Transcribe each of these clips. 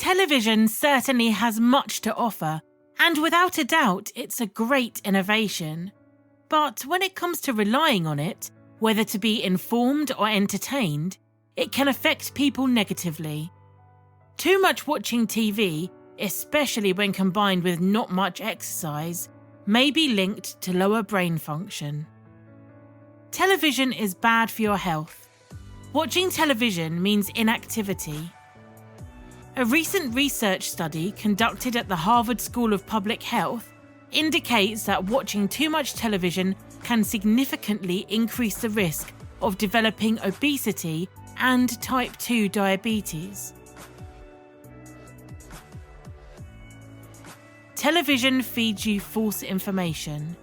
Television certainly has much to offer, and without a doubt, it's a great innovation. But when it comes to relying on it, whether to be informed or entertained, it can affect people negatively. Too much watching TV, especially when combined with not much exercise, may be linked to lower brain function. Television is bad for your health. Watching television means inactivity. A recent research study conducted at the Harvard School of Public Health indicates that watching too much television can significantly increase the risk of developing obesity and type 2 diabetes. Television feeds you false information.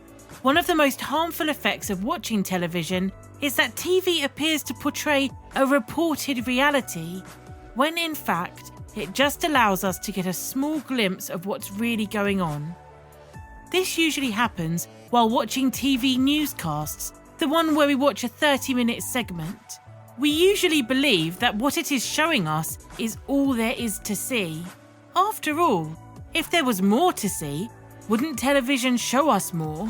One of the most harmful effects of watching television is that TV appears to portray a reported reality, when in fact, it just allows us to get a small glimpse of what's really going on. This usually happens while watching TV newscasts, the one where we watch a 30-minute segment. We usually believe that what it is showing us is all there is to see. After all, if there was more to see, wouldn't television show us more?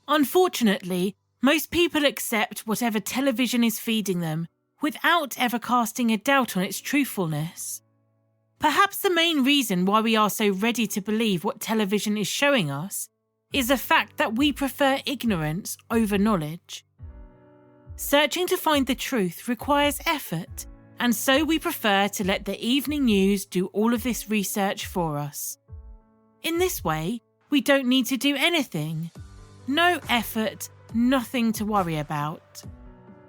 Unfortunately, most people accept whatever television is feeding them without ever casting a doubt on its truthfulness. Perhaps the main reason why we are so ready to believe what television is showing us is the fact that we prefer ignorance over knowledge. Searching to find the truth requires effort, and so we prefer to let the evening news do all of this research for us. In this way, we don't need to do anything. No effort, nothing to worry about.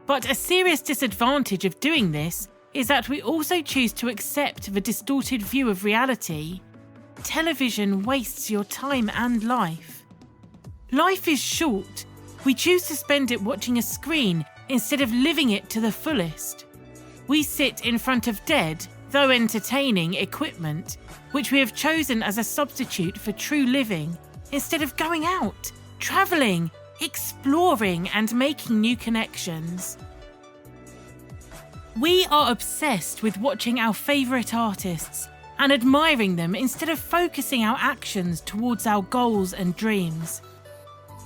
But a serious disadvantage of doing this is that we also choose to accept the distorted view of reality. Television wastes your time and life. Life is short. We choose to spend it watching a screen instead of living it to the fullest. We sit in front of dead, though entertaining, equipment, which we have chosen as a substitute for true living, instead of going out, travelling, exploring, and making new connections. We are obsessed with watching our favourite artists and admiring them instead of focusing our actions towards our goals and dreams.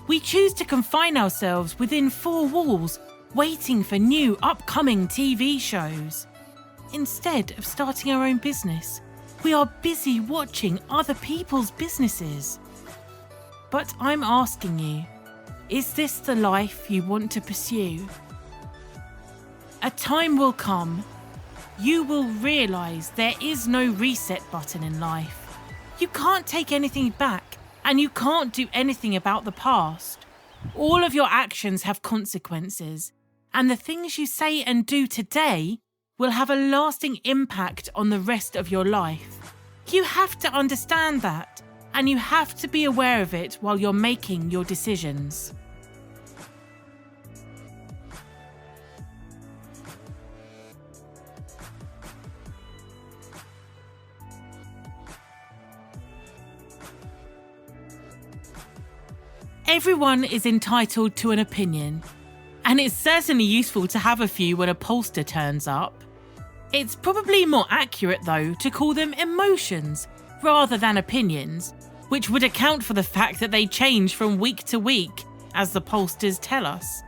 We choose to confine ourselves within four walls, waiting for new upcoming TV shows. Instead of starting our own business, we are busy watching other people's businesses. But I'm asking you, is this the life you want to pursue? A time will come. You will realise there is no reset button in life. You can't take anything back, and you can't do anything about the past. All of your actions have consequences, and the things you say and do today will have a lasting impact on the rest of your life. You have to understand that, and you have to be aware of it while you're making your decisions. Everyone is entitled to an opinion, and it's certainly useful to have a few when a pollster turns up. It's probably more accurate, though, to call them emotions rather than opinions, which would account for the fact that they change from week to week, as the pollsters tell us.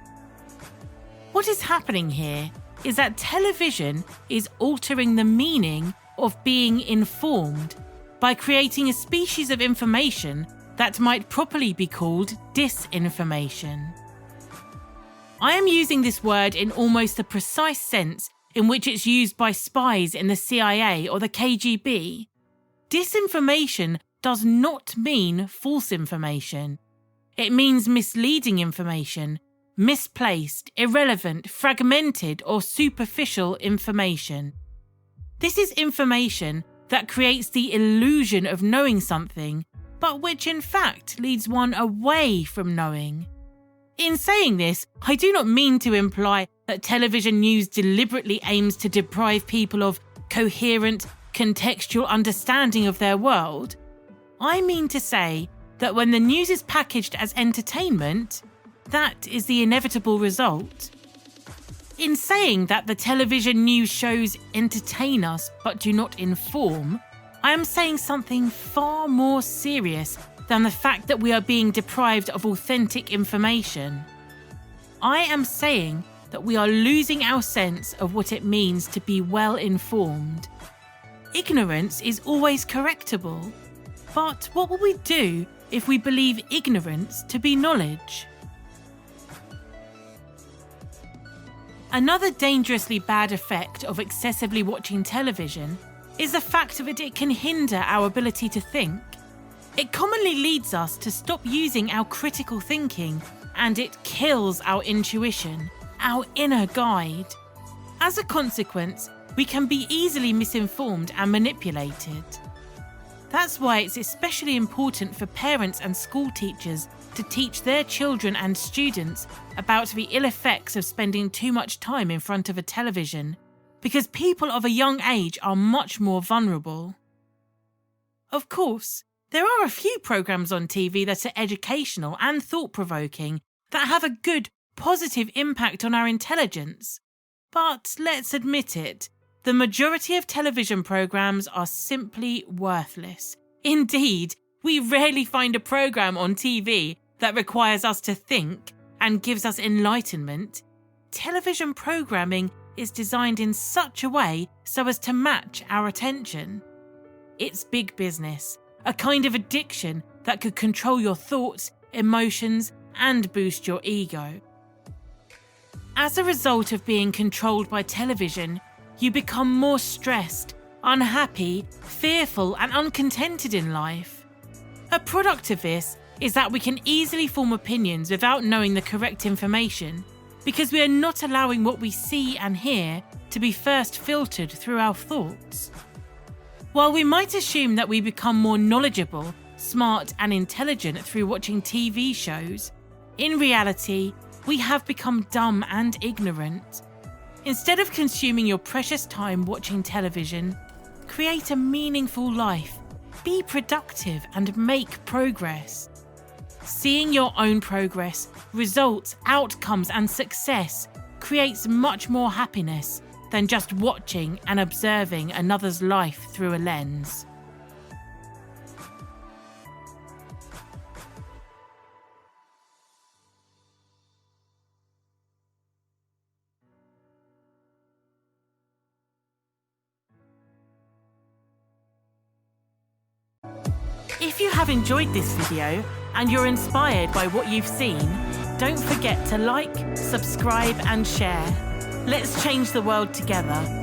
What is happening here is that television is altering the meaning of being informed by creating a species of information that might properly be called disinformation. I am using this word in almost the precise sense in which it's used by spies in the CIA or the KGB. Disinformation does not mean false information. It means misleading information, misplaced, irrelevant, fragmented, or superficial information. This is information that creates the illusion of knowing something, but which in fact leads one away from knowing. In saying this, I do not mean to imply that television news deliberately aims to deprive people of coherent, contextual understanding of their world. I mean to say that when the news is packaged as entertainment, that is the inevitable result. In saying that the television news shows entertain us but do not inform, I am saying something far more serious than the fact that we are being deprived of authentic information. I am saying that we are losing our sense of what it means to be well informed. Ignorance is always correctable, but what will we do if we believe ignorance to be knowledge? Another dangerously bad effect of excessively watching television is the fact that it can hinder our ability to think. It commonly leads us to stop using our critical thinking, and it kills our intuition, our inner guide. As a consequence, we can be easily misinformed and manipulated. That's why it's especially important for parents and school teachers to teach their children and students about the ill effects of spending too much time in front of a television, because people of a young age are much more vulnerable. Of course, there are a few programs on TV that are educational and thought-provoking that have a good, positive impact on our intelligence. But let's admit it, the majority of television programs are simply worthless. Indeed, we rarely find a program on TV that requires us to think and gives us enlightenment. Television programming is designed in such a way so as to match our attention. It's big business, a kind of addiction that could control your thoughts, emotions, and boost your ego. As a result of being controlled by television, you become more stressed, unhappy, fearful, and uncontented in life. A product of this is that we can easily form opinions without knowing the correct information, because we are not allowing what we see and hear to be first filtered through our thoughts. While we might assume that we become more knowledgeable, smart, and intelligent through watching TV shows, in reality, we have become dumb and ignorant. Instead of consuming your precious time watching television, create a meaningful life, be productive, and make progress. Seeing your own progress, results, outcomes, and success creates much more happiness than just watching and observing another's life through a lens. If you have enjoyed this video and you're inspired by what you've seen, don't forget to like, subscribe, and share. Let's change the world together.